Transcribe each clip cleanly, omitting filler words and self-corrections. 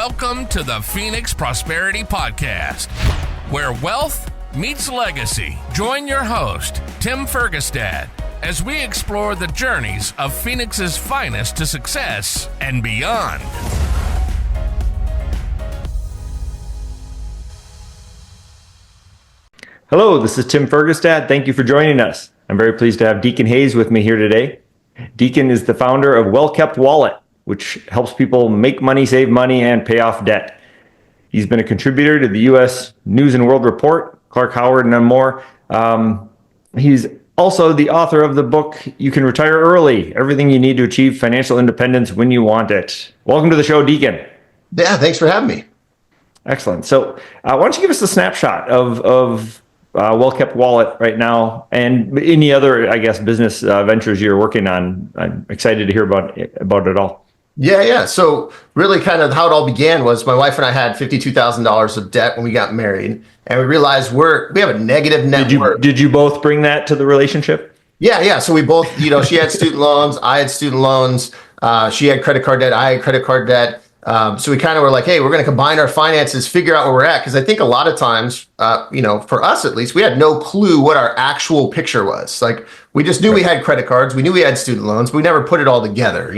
Welcome to the Phoenix Prosperity Podcast, where wealth meets legacy. Join your host, Tim Fergestad, as we explore the journeys of Phoenix's finest to success and beyond. Hello, this is Tim Fergestad. Thank you for joining us. I'm very pleased to have Deacon Hayes with me here today. Deacon is the founder of Well-Kept Wallet, which helps people make money, save money, and pay off debt. He's been a contributor to the U.S. News and World Report, Clark Howard, and more. He's also the author of the book, You Can Retire Early, Everything You Need to Achieve Financial Independence When You Want It. Welcome to the show, Deacon. Yeah, thanks for having me. Excellent. So why don't you give us a snapshot of Well-Kept Wallet right now and any other, I guess, business ventures you're working on. I'm excited to hear about it all. Yeah. So really kind of how it all began was my wife and I had $52,000 of debt when we got married, and we realized we have a negative net worth. Did you both bring that to the relationship? Yeah. So we both, she had student loans, I had student loans, she had credit card debt, I had credit card debt. So we kind of were like, hey, we're going to combine our finances, figure out where we're at. Because I think a lot of times, for us at least, we had no clue what our actual picture was. Like, we just knew we had credit cards, we knew we had student loans, but we never put it all together,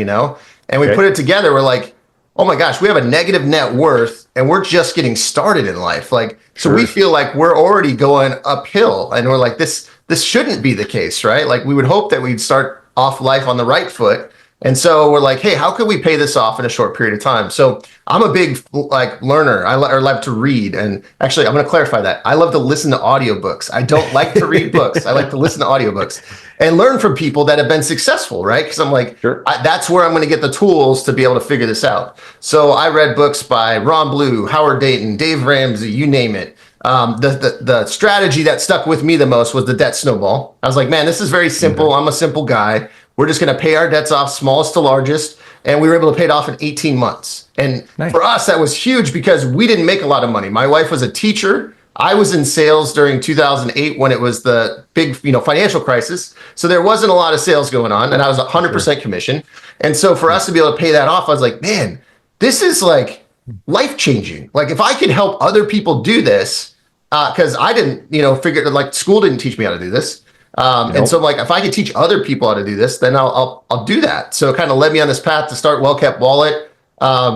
And we put it together, we're like, oh my gosh, we have a negative net worth, and we're just getting started in life. So we feel like we're already going uphill, and we're like, this shouldn't be the case, right? Like, we would hope that we'd start off life on the right foot. And so we're like, hey, how could we pay this off in a short period of time? So I'm a big learner. I love to read. And actually, I'm going to clarify that. I love to listen to audiobooks. I don't like to read books. I like to listen to audiobooks and learn from people that have been successful, right? Because I'm like, that's where I'm going to get the tools to be able to figure this out. So I read books by Ron Blue, Howard Dayton, Dave Ramsey, you name it. The strategy that stuck with me the most was the debt snowball. I was like, man, this is very simple. I'm a simple guy. We're just going to pay our debts off, smallest to largest. And we were able to pay it off in 18 months. And for us, that was huge because we didn't make a lot of money. My wife was a teacher. I was in sales during 2008 when it was the big, financial crisis. So there wasn't a lot of sales going on, and I was 100% commission. And so for us to be able to pay that off, I was like, man, this is like life-changing. Like, if I could help other people do this, because I didn't, figure, like, school didn't teach me how to do this. And so I'm like, if I could teach other people how to do this, then I'll do that. So it kind of led me on this path to start Well-Kept Wallet,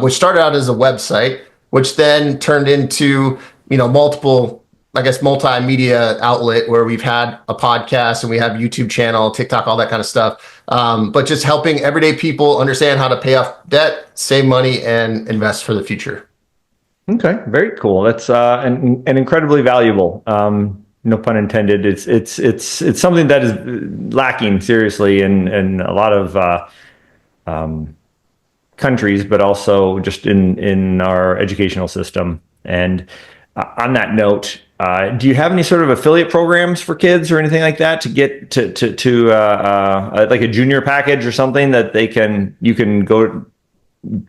which started out as a website, which then turned into, multiple, multimedia outlet where we've had a podcast and we have YouTube channel, TikTok, all that kind of stuff. But just helping everyday people understand how to pay off debt, save money, and invest for the future. Okay, very cool. That's and incredibly valuable. No pun intended. It's something that is lacking seriously in a lot of countries, but also just in our educational system. And on that note, do you have any sort of affiliate programs for kids or anything like that to get to like a junior package or something that you can go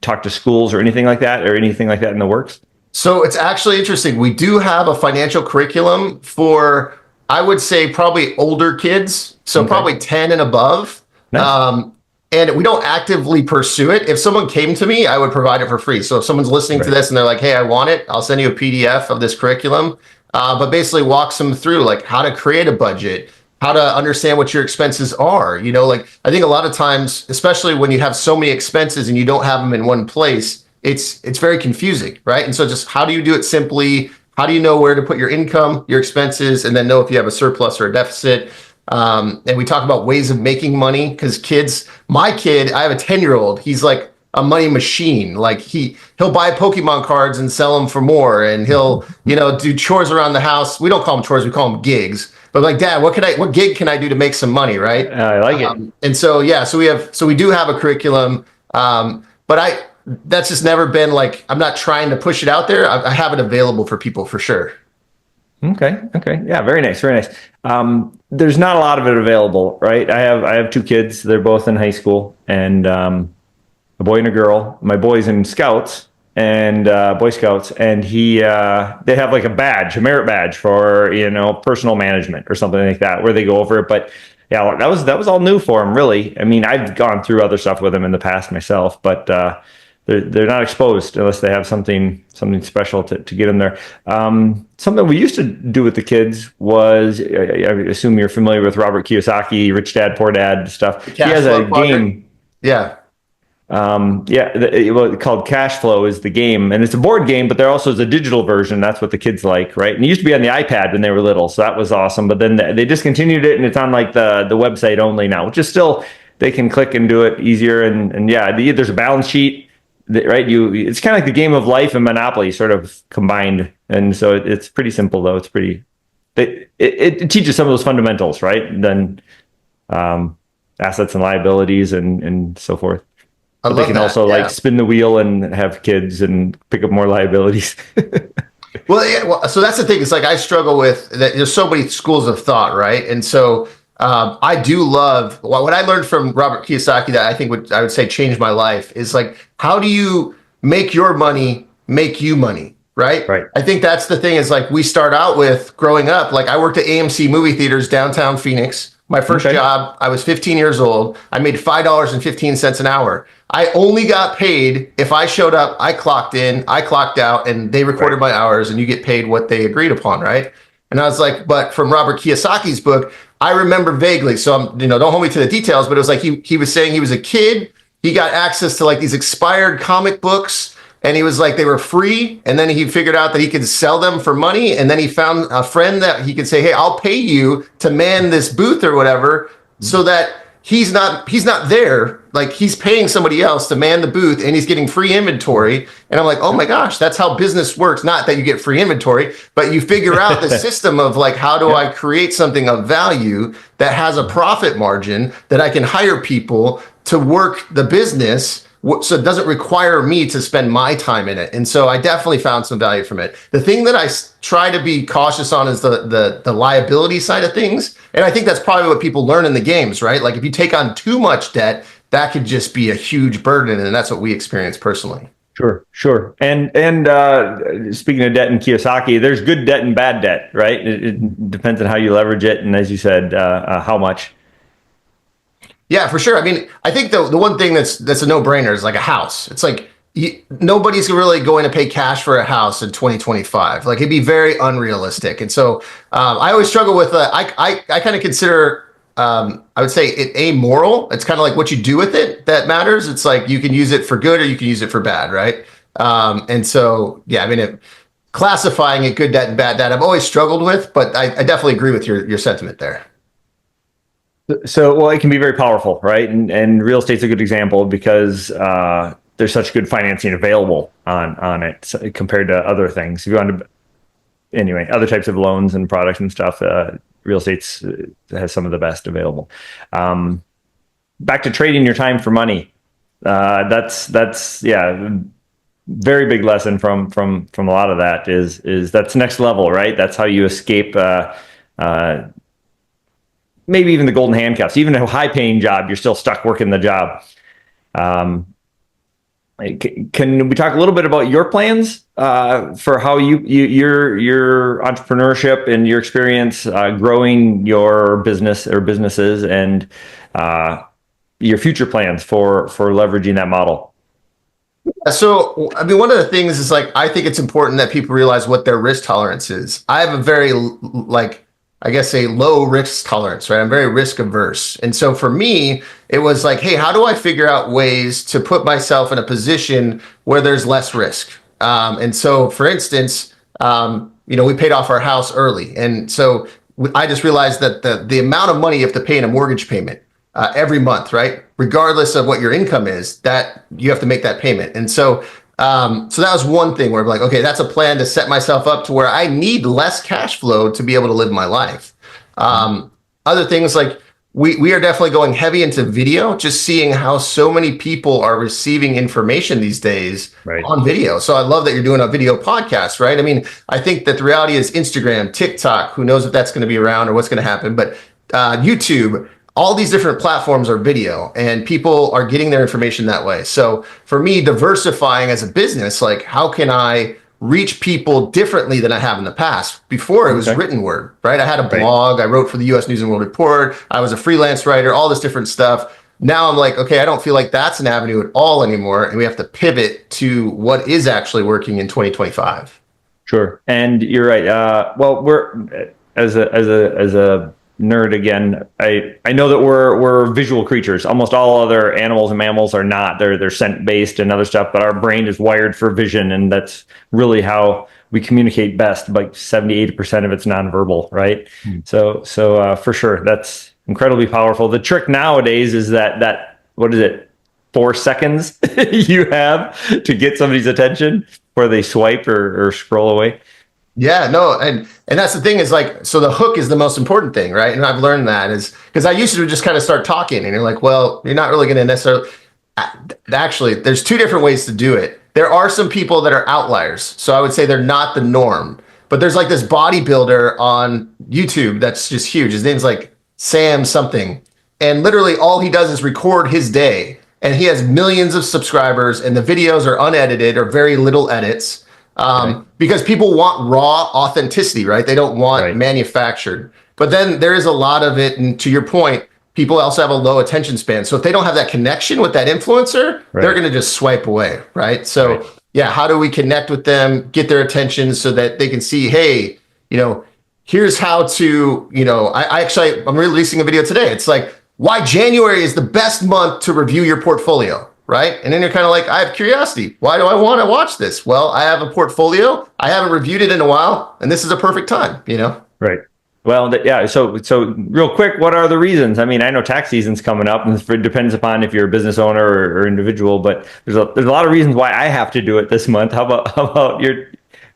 talk to schools or anything like that in the works? So it's actually interesting. We do have a financial curriculum for, I would say, probably older kids. So probably 10 and above. Nice. And we don't actively pursue it. If someone came to me, I would provide it for free. So if someone's listening to this and they're like, hey, I want it, I'll send you a PDF of this curriculum. But basically walks them through like how to create a budget, how to understand what your expenses are. I think a lot of times, especially when you have so many expenses and you don't have them in one place, it's very confusing, right? And so just how do you do it simply? How do you know where to put your income, your expenses, and then know if you have a surplus or a deficit? And we talk about ways of making money because my kid, I have a 10-year-old, he's like a money machine. Like he'll buy Pokemon cards and sell them for more, and he'll, do chores around the house. We don't call them chores, we call them gigs. But like, Dad, what gig can I do to make some money, right? I like it. And so we do have a curriculum, but that's just never been like, I'm not trying to push it out there. I have it available for people for sure. Okay. Yeah. Very nice. There's not a lot of it available, right? I have two kids. They're both in high school, and a boy and a girl. My boy's in Scouts and Boy Scouts, and they have like a merit badge for, personal management or something like that, where they go over it. But yeah, that was all new for him, really. I mean, I've gone through other stuff with him in the past myself, but they're not exposed unless they have something special to get them there. Something we used to do with the kids was, I assume you're familiar with Robert Kiyosaki, Rich Dad, Poor Dad stuff. He has a game. Yeah. Called Cash Flow is the game, and it's a board game, but there also is a digital version. That's what the kids like, right? And it used to be on the iPad when they were little, so that was awesome. But then they discontinued it, and it's on like the website only now, which is still, they can click and do it easier. And there's a balance sheet, right? It's kind of like the game of life and Monopoly sort of combined, and so it's pretty simple though. It's pretty. It teaches some of those fundamentals, right? And then assets and liabilities and so forth. But they can also like spin the wheel and have kids and pick up more liabilities. Well, so that's the thing. It's like I struggle with that. There's so many schools of thought, right? And so I do love what I learned from Robert Kiyosaki that I think I would say changed my life is like, how do you make your money make you money? Right. I think that's the thing is like we start out with growing up. Like I worked at AMC movie theaters downtown Phoenix. My first job, I was 15 years old. I made $5.15 an hour. I only got paid if I showed up, I clocked in, I clocked out, and they recorded my hours, and you get paid what they agreed upon, right? And I was like, but from Robert Kiyosaki's book, I remember vaguely. So don't hold me to the details, but it was like he was saying he was a kid. He got access to like these expired comic books. And he was like, they were free. And then he figured out that he could sell them for money. And then he found a friend that he could say, hey, I'll pay you to man this booth or whatever, so that he's not there. Like he's paying somebody else to man the booth and he's getting free inventory. And I'm like, oh my gosh, that's how business works. Not that you get free inventory, but you figure out the system of like, how do I create something of value that has a profit margin that I can hire people to work the business, so it doesn't require me to spend my time in it. And so I definitely found some value from it. The thing that I try to be cautious on is the liability side of things. And I think that's probably what people learn in the games, right? Like if you take on too much debt, that could just be a huge burden. And that's what we experience personally. Sure. And speaking of debt and Kiyosaki, there's good debt and bad debt, right? It depends on how you leverage it. And as you said, how much. Yeah, for sure. I mean, I think the one thing that's a no-brainer is like a house. It's like nobody's really going to pay cash for a house in 2025. Like it'd be very unrealistic. And so I always struggle with I kind of consider I would say it amoral. It's kind of like what you do with it that matters. It's like you can use it for good or you can use it for bad, right? And so yeah, I mean, classifying it good debt and bad debt, I've always struggled with, but I definitely agree with your sentiment there. So, well, it can be very powerful, right? And real estate's a good example because there's such good financing available on it compared to other things. If you want to, anyway, other types of loans and products and stuff, real estate's has some of the best available. Back to trading your time for money. That's very big lesson from a lot of that is that's next level, right? That's how you escape. Maybe even the golden handcuffs. Even a high-paying job, you're still stuck working the job. Can we talk a little bit about your plans for how your entrepreneurship and your experience growing your business or businesses and your future plans for leveraging that model? So, I mean, one of the things is like, I think it's important that people realize what their risk tolerance is. I have a very a low risk tolerance, right? I'm very risk averse. And so for me, it was like, hey, how do I figure out ways to put myself in a position where there's less risk? And so for instance, we paid off our house early. And so I just realized that the amount of money you have to pay in a mortgage payment every month, right? Regardless of what your income is, that you have to make that payment. And so that was one thing where I'm like, okay, that's a plan to set myself up to where I need less cash flow to be able to live my life. Other things like we are definitely going heavy into video, just seeing how so many people are receiving information these days on video. So I love that you're doing a video podcast, right? I mean, I think that the reality is Instagram, TikTok, who knows if that's going to be around or what's going to happen, but YouTube, all these different platforms are video and people are getting their information that way. So for me, diversifying as a business, like how can I reach people differently than I have in the past? Before it was written word, right? I had a blog, I wrote for the US News and World Report, I was a freelance writer, all this different stuff. now I'm like, okay, I don't feel like that's an avenue at all anymore. And we have to pivot to what is actually working in 2025. Sure. And you're right. Well, we're as a nerd again, I know that we're visual creatures. Almost all other animals and mammals are not. They're scent based and other stuff, but our brain is wired for vision, and that's really how we communicate best. Like 70-80% of it's nonverbal, right? So for sure, that's incredibly powerful. The trick nowadays is that what is it, 4 seconds you have to get somebody's attention before they swipe or scroll away. Yeah, no, and that's the thing is like, so the hook is the most important thing, right? And I've learned that is because I used to just kind of start talking, and you're like, well, you're not really going to necessarily. Actually, there's 2 different ways to do it. There are some people that are outliers, so I would say they're not the norm. But there's like this bodybuilder on YouTube that's just huge. His name's like Sam something, and literally all he does is record his day, and he has millions of subscribers, and the videos are unedited or very little edits. Because people want raw authenticity, right? They don't want manufactured. But then there is a lot of it, and to your point, people also have a low attention span. So if they don't have that connection with that influencer, they're going to just swipe away, right? So yeah, how do we connect with them, get their attention so that they can see, hey, here's how to, I'm releasing a video today. It's like, why January is the best month to review your portfolio. Right. And then you're kind of like, I have curiosity. Why do I want to watch this? Well, I have a portfolio. I haven't reviewed it in a while, and this is a perfect time, Right. Well, yeah. So real quick, what are the reasons? I mean, I know tax season's coming up, and it depends upon if you're a business owner or individual, but there's a lot of reasons why I have to do it this month. How about your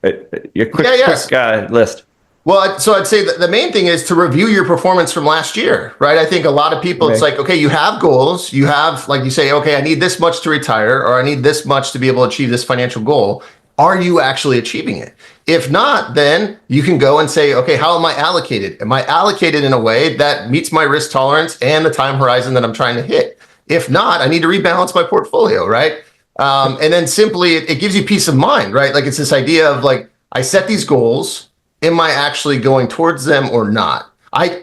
quick list? Well, so I'd say that the main thing is to review your performance from last year, right? I think a lot of people, it's like, okay, you have goals. You have, like you say, okay, I need this much to retire, or I need this much to be able to achieve this financial goal. Are you actually achieving it? If not, then you can go and say, okay, how am I allocated? Am I allocated in a way that meets my risk tolerance and the time horizon that I'm trying to hit? If not, I need to rebalance my portfolio, right? And then simply, it gives you peace of mind, right? Like it's this idea of like, I set these goals. Am I actually going towards them or not?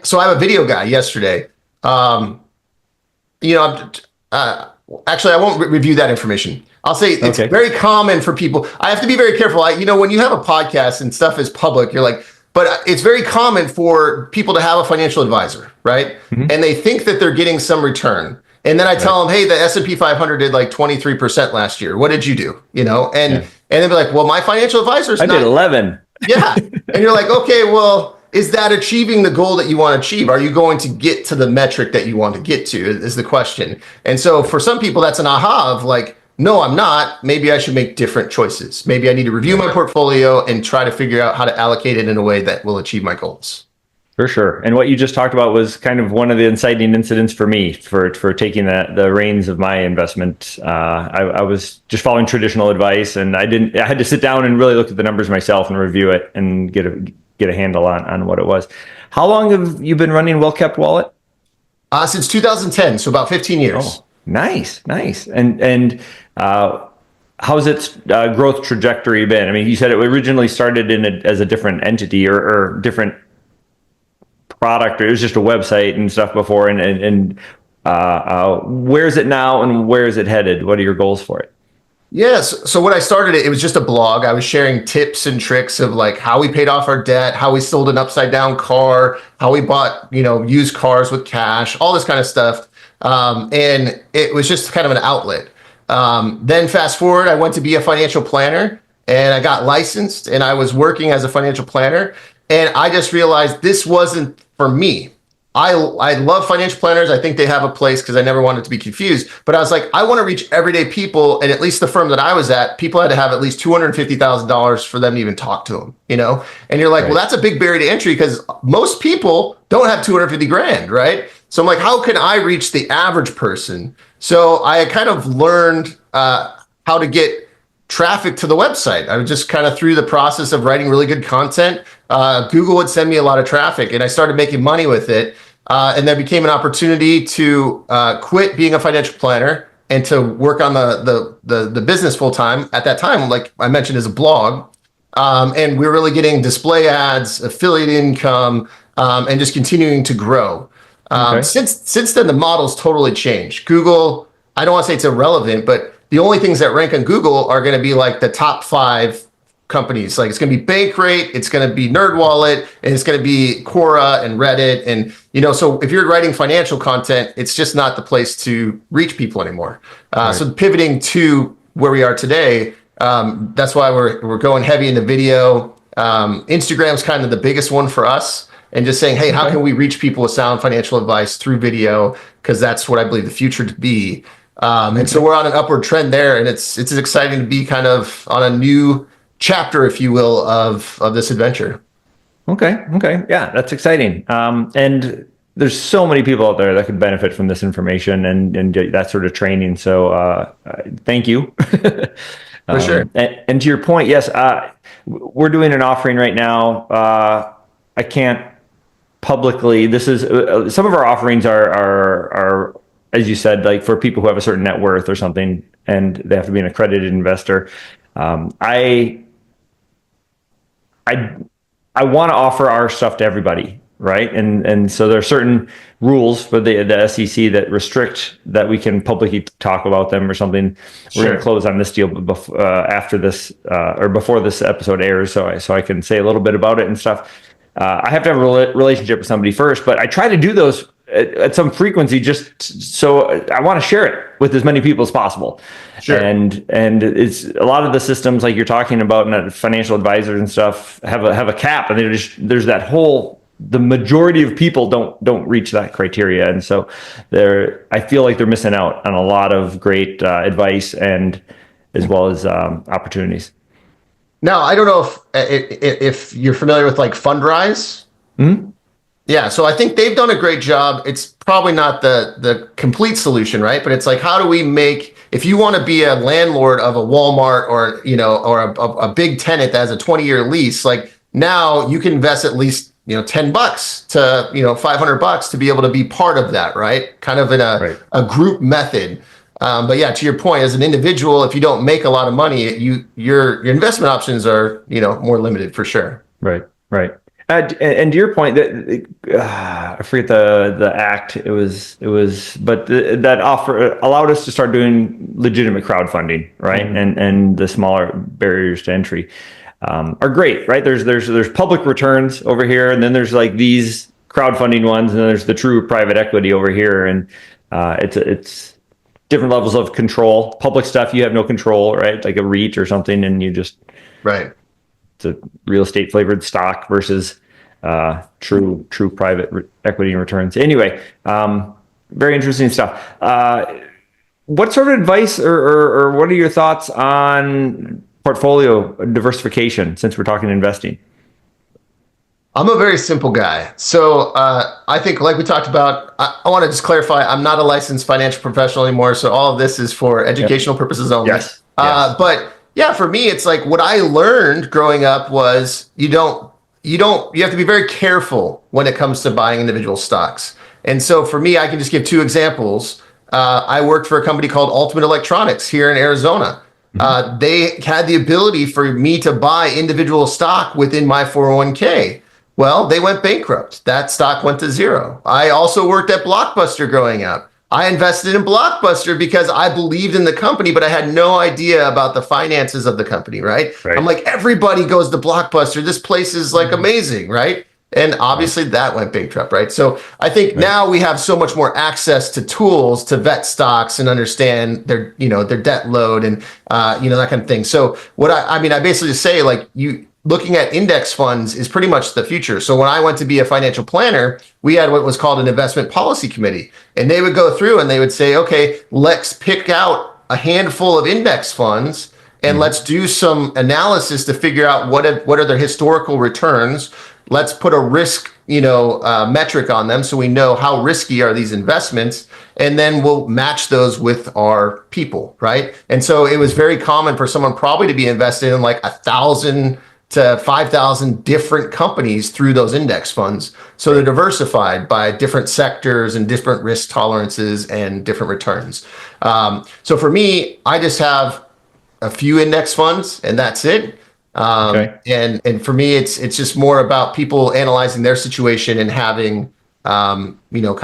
So I have a video guy yesterday. Actually, I won't review that information. I'll say it's very common for people. I have to be very careful. When you have a podcast and stuff is public, you're like, but it's very common for people to have a financial advisor, right? Mm-hmm. And they think that they're getting some return. And then I tell them, hey, the S&P 500 did like 23% last year. What did you do? And they'll be like, well, my financial advisor's I did 11. Yeah. And you're like, okay, well, is that achieving the goal that you want to achieve? Are you going to get to the metric that you want to get to is the question. And so for some people, that's an aha of like, no, I'm not. Maybe I should make different choices. Maybe I need to review my portfolio and try to figure out how to allocate it in a way that will achieve my goals. For sure. And what you just talked about was kind of one of the inciting incidents for me for taking the reins of my investment. I was just following traditional advice, and I had to sit down and really look at the numbers myself and review it and get a handle on what it was. How long have you been running Well Kept Wallet? Since 2010, so about 15 years. Oh, nice. And how's its growth trajectory been? I mean, you said it originally started as a different entity or different product, or it was just a website and stuff before, and where is it now and where is it headed? What are your goals for it? Yes. So when I started it was just a blog. I was sharing tips and tricks of like how we paid off our debt, how we sold an upside down car, how we bought, used cars with cash, all this kind of stuff. And it was just kind of an outlet. Then fast forward, I went to be a financial planner, and I got licensed, and I was working as a financial planner. And I just realized this wasn't for me. I love financial planners. I think they have a place because I never wanted to be confused. But I was like, I want to reach everyday people. And at least the firm that I was at, people had to have at least $250,000 for them to even talk to them, And you're like, well, that's a big barrier to entry because most people don't have 250 grand, right? So I'm like, how can I reach the average person? So I kind of learned how to get traffic to the website. I was just kind of through the process of writing really good content. Google would send me a lot of traffic, and I started making money with it. And there became an opportunity to quit being a financial planner and to work on the business full time. At that time, like I mentioned, as a blog, and we were really getting display ads, affiliate income, and just continuing to grow. Okay. Since then, the model's totally changed. Google, I don't want to say it's irrelevant, but the only things that rank on Google are going to be like the top 5 companies. Like it's going to be Bankrate, it's going to be NerdWallet, and it's going to be Quora and Reddit. And, so if you're writing financial content, it's just not the place to reach people anymore. Right. So pivoting to where we are today, that's why we're going heavy into video. Instagram's kind of the biggest one for us, and just saying, hey, how can we reach people with sound financial advice through video? Because that's what I believe the future to be. And so we're on an upward trend there, and it's exciting to be kind of on a new chapter, if you will, of this adventure. Okay. Yeah, that's exciting. And there's so many people out there that could benefit from this information and that sort of training. So thank you. For sure. And to your point, yes, we're doing an offering right now. I can't publicly, this is, some of our offerings are, as you said, like for people who have a certain net worth or something, and they have to be an accredited investor. I want to offer our stuff to everybody, right? And so there are certain rules for the SEC that restrict that we can publicly talk about them or something. We're going to close on this deal after this or before this episode airs, so I can say a little bit about it and stuff. I have to have a relationship with somebody first, but I try to do those at some frequency, just so I want to share it with as many people as possible. Sure. And it's a lot of the systems like you're talking about, and financial advisors and stuff have a cap, and there's that whole, the majority of people don't reach that criteria, and so I feel like they're missing out on a lot of great advice and as well as opportunities. Now, I don't know if you're familiar with like Fundrise. Mm-hmm. Yeah, so I think they've done a great job. It's probably not the complete solution, right? But it's like, how do we make, if you want to be a landlord of a Walmart or a big tenant that has a 20-year lease, like now you can invest at least $10 to $500 to be able to be part of that, right? Kind of in a group method. But yeah, to your point, as an individual, if you don't make a lot of money, your investment options are more limited for sure. Right. And to your point, that I forget the act. It was, but that offer allowed us to start doing legitimate crowdfunding, right? Mm-hmm. And the smaller barriers to entry are great, right? There's public returns over here, and then there's like these crowdfunding ones, and then there's the true private equity over here, and it's different levels of control. Public stuff you have no control, right? Like a REIT or something, and you just it's a real estate flavored stock versus true private equity returns. Anyway, very interesting stuff. What sort of advice or what are your thoughts on portfolio diversification, since we're talking investing? I'm a very simple guy. So I think, like we talked about, I want to just clarify, I'm not a licensed financial professional anymore. So all of this is for educational purposes only. Yes. But yeah, for me, it's like what I learned growing up was you have to be very careful when it comes to buying individual stocks. And so for me, I can just give 2 examples. I worked for a company called Ultimate Electronics here in Arizona. Mm-hmm. They had the ability for me to buy individual stock within my 401k. Well, they went bankrupt. That stock went to zero. I also worked at Blockbuster growing up. I invested in Blockbuster because I believed in the company, but I had no idea about the finances of the company, right? I'm like, everybody goes to Blockbuster. This place is like amazing, right? And obviously that went bankrupt, right? So I think now we have so much more access to tools to vet stocks and understand their debt load and, that kind of thing. So what I basically just say, like, looking at index funds is pretty much the future. So when I went to be a financial planner, we had what was called an investment policy committee, and they would go through and they would say, okay, let's pick out a handful of index funds and let's do some analysis to figure out what are their historical returns. Let's put a risk, metric on them so we know how risky are these investments, and then we'll match those with our people, right? And so it was very common for someone probably to be invested in like 1,000 to 5,000 different companies through those index funds. So they're diversified by different sectors and different risk tolerances and different returns. So for me, I just have a few index funds and that's it. And for me, it's just more about people analyzing their situation and having kind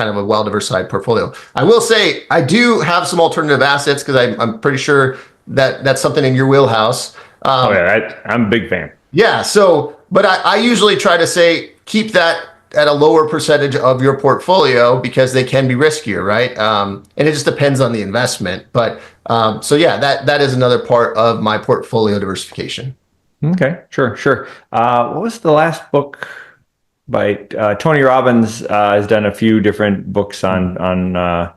of a well-diversified portfolio. I will say I do have some alternative assets because I'm pretty sure that that's something in your wheelhouse. I'm a big fan. Yeah. So, but I usually try to say keep that at a lower percentage of your portfolio because they can be riskier, right? And it just depends on the investment. But so yeah, that is another part of my portfolio diversification. Okay, sure. What was the last book by Tony Robbins? Has done a few different books on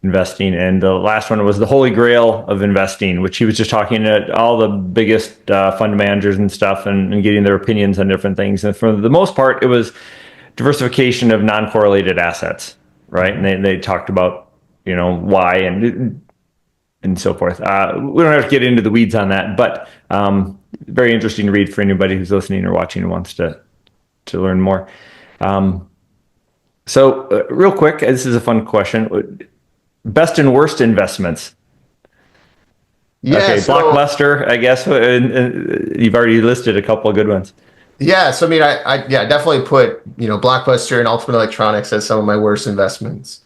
investing, and the last one was The Holy Grail of Investing, which he was just talking to all the biggest fund managers and stuff, and getting their opinions on different things. And for the most part, it was diversification of non-correlated assets, right? And they talked about why and so forth. We don't have to get into the weeds on that, but very interesting to read for anybody who's listening or watching and wants to learn more. So real quick, this is a fun question. Best and worst investments. Yeah, okay, Blockbuster, I guess. You've already listed a couple of good ones. Yeah, so I mean, I definitely put Blockbuster and Ultimate Electronics as some of my worst investments.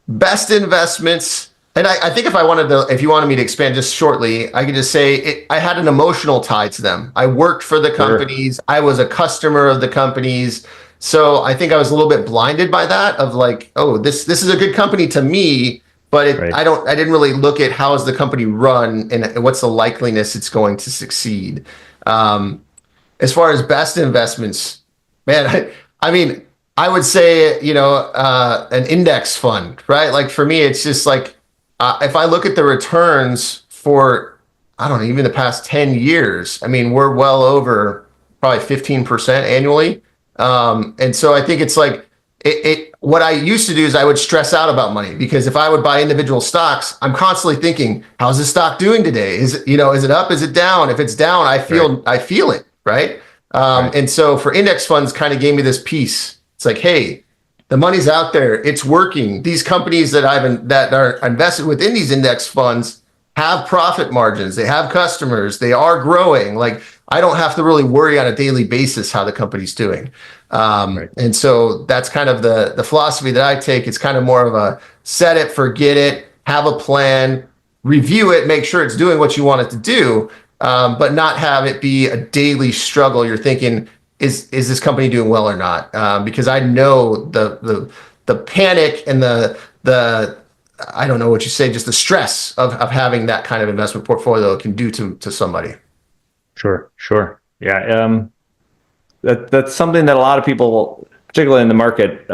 Best investments, and I think if you wanted me to expand just shortly, I could just say I had an emotional tie to them. I worked for the companies. Sure. I was a customer of the companies. So I think I was a little bit blinded by that of like, oh, this is a good company to me, but I didn't really look at how is the company run and what's the likeliness it's going to succeed. As far as best investments, man, I mean, I would say, an index fund, right? Like for me, it's just like, if I look at the returns for, I don't know, even the past 10 years, I mean, we're well over probably 15% annually. And so I think it's like what I used to do is I would stress out about money because if I would buy individual stocks, I'm constantly thinking, how's this stock doing today? Is it up? Is it down? If it's down, I feel it. Right. And so for index funds kind of gave me this piece. It's like, hey, the money's out there. It's working. These companies that are invested within these index funds have profit margins. They have customers. They are growing. Like I don't have to really worry on a daily basis how the company's doing. And so that's kind of the philosophy that I take. It's kind of more of a set it, forget it, have a plan, review it, make sure it's doing what you want it to do. But not have it be a daily struggle. You're thinking, is this company doing well or not? Because I know the panic and the I don't know what you say, just the stress of having that kind of investment portfolio can do to somebody. Sure. Yeah. That's something that a lot of people, particularly in the market,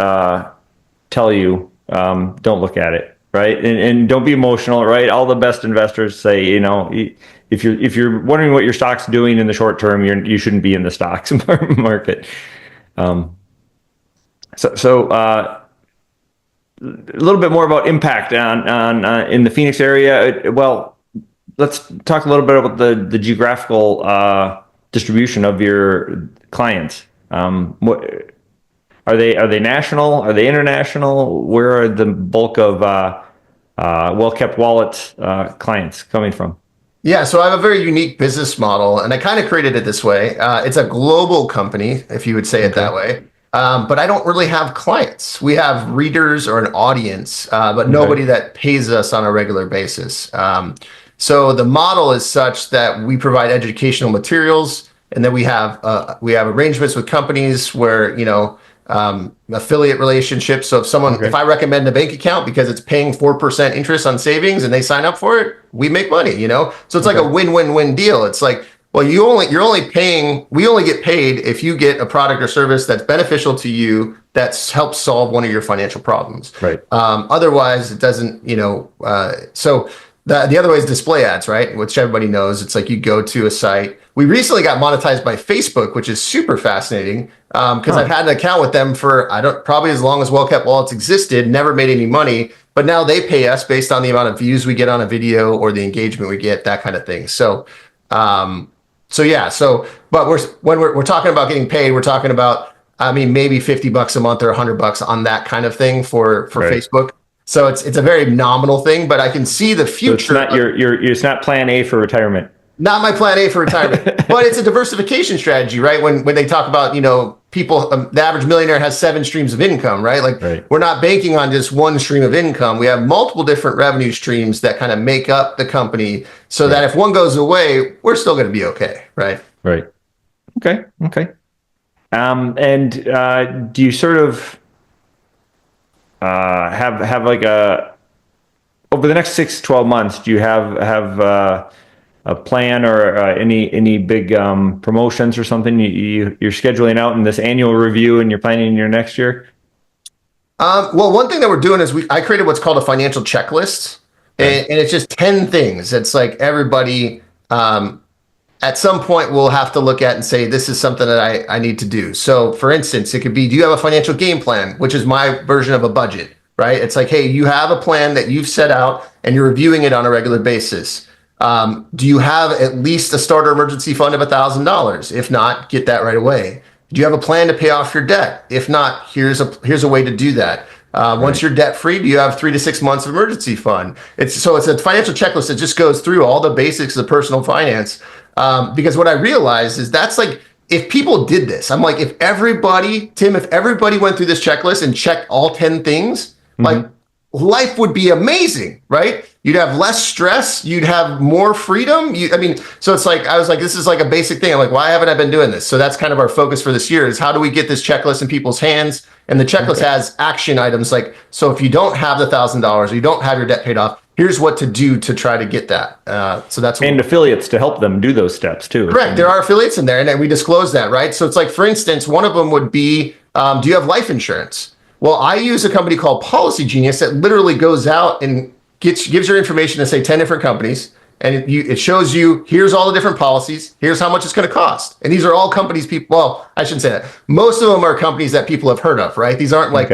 tell you, don't look at it. Right. And don't be emotional. Right. All the best investors say, if you're wondering what your stock's doing in the short term, you shouldn't be in the stocks market. So a little bit more about impact on in the Phoenix area. Well, let's talk a little bit about the geographical distribution of your clients. What are they national? Are they international? Where are the bulk of well-kept wallet clients coming from? Yeah, so I have a very unique business model, and I kind of created it this way. It's a global company, if you would say it that way. But I don't really have clients. We have readers or an audience, but nobody that pays us on a regular basis. So the model is such that we provide educational materials, and then we have arrangements with companies where affiliate relationships. So if I recommend a bank account because it's paying 4% interest on savings and they sign up for it, we make money. So it's like a win-win-win deal. It's like, well, we only get paid if you get a product or service that's beneficial to you that helps solve one of your financial problems. Right. Otherwise, it doesn't. So the other way is display ads, right? Which everybody knows. It's like you go to a site. We recently got monetized by Facebook, which is super fascinating because I've had an account with them for probably as long as Well Kept Wallets existed, never made any money, but now they pay us based on the amount of views we get on a video or the engagement we get, that kind of thing. So, but when we're talking about getting paid, we're talking about, maybe $50 a month or $100 on that kind of thing for Facebook. So it's a very nominal thing, but I can see the future. So it's not plan A for retirement. Not my plan A for retirement, but it's a diversification strategy, right? When they talk about, people, the average millionaire has 7 streams of income, right? Like we're not banking on just one stream of income. We have multiple different revenue streams that kind of make up the company so that if one goes away, we're still going to be okay. Right. Right. Okay. And do you sort of have like over the next 6 to 12 months, do you have a plan or any big promotions or something you're scheduling out in this annual review and you're planning your next year? Well, one thing that we're doing is I created what's called a financial checklist, and it's just 10 things. It's like everybody at some point will have to look at and say, this is something that I need to do. So for instance, it could be, do you have a financial game plan, which is my version of a budget, right? It's like, hey, you have a plan that you've set out and you're reviewing it on a regular basis. Do you have at least a starter emergency fund of $1,000? If not, get that right away. Do you have a plan to pay off your debt? If not, here's a way to do that. Once you're debt free, do you have 3 to 6 months of emergency fund? It's a financial checklist that just goes through all the basics of personal finance. Because what I realized is that's like, if people did this, I'm like, if everybody went through this checklist and checked all 10 things, like life would be amazing, right? You'd have less stress. You'd have more freedom. So it's like, I was like, this is like a basic thing. I'm like, why haven't I been doing this? So that's kind of our focus for this year is how do we get this checklist in people's hands? And the checklist has action items like, so if you don't have the $1,000 or you don't have your debt paid off, here's what to do to try to get that. So that's what affiliates to help them do those steps too. Correct. There are affiliates in there, and we disclose that, right? So it's like, for instance, one of them would be, do you have life insurance? Well, I use a company called Policy Genius that literally goes out and gives your information to say 10 different companies, and it shows you, here's all the different policies, here's how much it's going to cost. And these are all companies well, I shouldn't say that. Most of them are companies that people have heard of, right? These aren't like,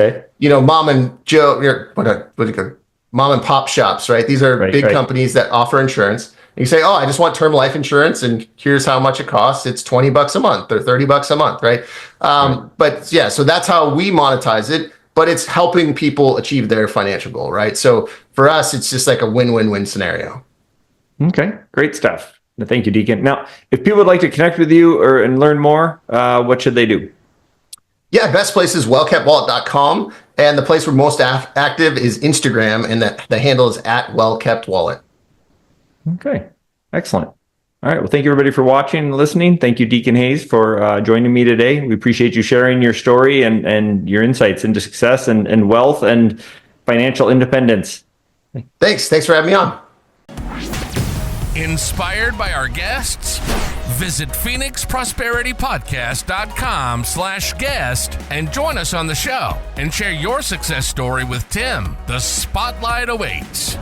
Mom and pop shops, right? These are big companies that offer insurance. And you say, oh, I just want term life insurance, and here's how much it costs. It's $20 a month or $30 a month, right? But yeah, so that's how we monetize it, but it's helping people achieve their financial goal, right? So for us, it's just like a win-win-win scenario. Okay, great stuff. Thank you, Deacon. Now, if people would like to connect with you and learn more, what should they do? Yeah, best place is wellkeptwallet.com. And the place we're most active is Instagram, and the handle is @wellkeptwallet. Okay, excellent. All right. Well, thank you everybody for watching and listening. Thank you, Deacon Hayes, for joining me today. We appreciate you sharing your story and your insights into success and wealth and financial independence. Thanks for having me on. Inspired by our guests? Visit phoenixprosperitypodcast.com/guest and join us on the show and share your success story with Tim. The spotlight awaits.